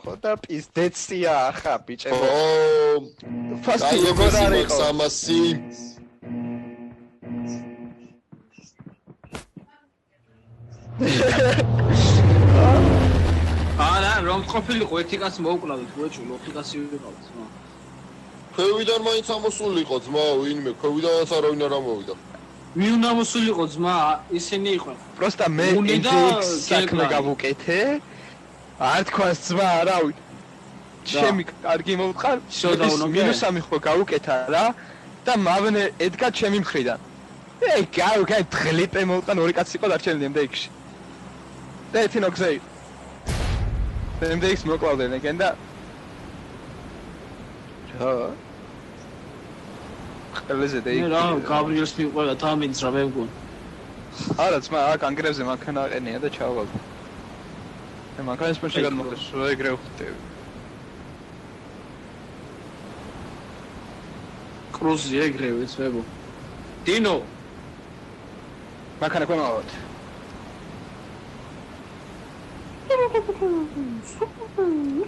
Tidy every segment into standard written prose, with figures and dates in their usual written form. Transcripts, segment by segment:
ხო და პიზდეცია ახლა ბიჭებო. ფასტი როგორ არის 300 არა, რომ ყოფილიყო ერთი კაცი მოუკლავთ, გუეჭულო, ერთი კაცი ვიყავთ, ხო? ქვევიდან მაინც ამოსულიყო ძმა, ვინმე, ქვევიდანაც არავინ არ ამოვიდა. ვინ უნდა მოსულიყო ძმა, ისინი იყვნენ. პროსტა მე ინდექს საქმე გავუკეთე. არ თქვას ძმა, არავინ. ჩემი კარგი მოვყარ, -3 ხო გავუკეთა რა და მავნე ედგა ჩემი მხრიდან. გავუკე დღლიპე მოვყან ორი კაცი იყო დარჩენილი ინდექსში. და ერთი ნოქზე იყო. ინდექს მოკლავდნენ ეგენ და ყველაზე და რა გაბრიელს მიყვება თამინს რა მე მგონი. არა ძმა, აქ ანგრევზე მანქანა აყენია და ჩავალ. მე მანქანის პონჩი გადმოხდეს, რა ეგრე ვხდები. კრუზი ეგრევე ძმებო. დინო მანქანა ქვემოთ.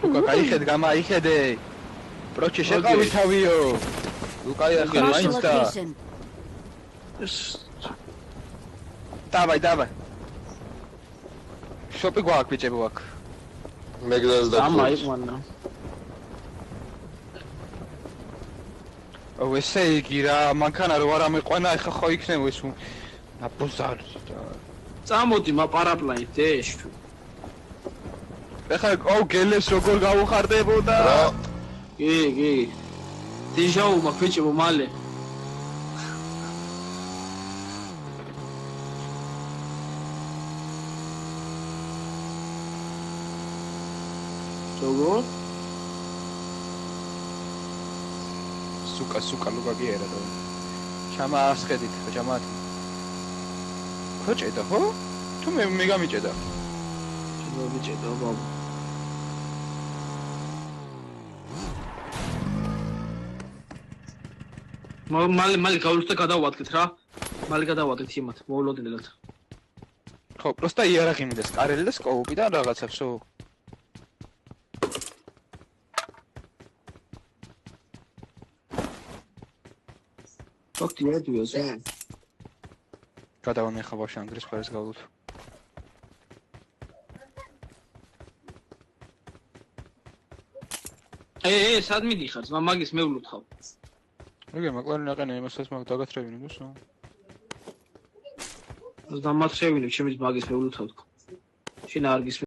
უკა გაიხედე, გამაიხედე. პროჩე შეყავი თავიო. უკაი ახლა მაინც და დავაი შოპი გვაქვს ბიჭებო აქ მეგდალ და ამაიყვანა ესე იგი რა მანქანა რო არ ამეყვანა ეხა ხო იქნება ეს აბოზარი წამოდი მაპარაპლაით ეშ ეხა გელებს როგორ გავუხარდებოდა რა კი დიჟაუ მაქეჭებო მალე როგორ სუკა ლუკა გიერა და ჩამა ასხედით ჩამათ ხოჭედა ხო თუ მე გამიჭედა ჩამოვიჭედა ბაბა მალე გავუსწრე გადავადგეთ რა მალე გადავადგეთ იმათ მოულოდნელად ხო პროსტა იარაღი მინდა სკარელი და სკოუპი და რაღაცა всё ოქტი მოდიოს გადავამე ხა ბავშვი ანგრის ფარეს გავლოთ სად მიდიხარ მაგის მეულოთ ხავ ეგე მაკლარენ აყენე იმასაც მაგ დაგათრევინე მოსო დამათრევინე ჩემის მაგის მეულოთ ხავ შენ არგის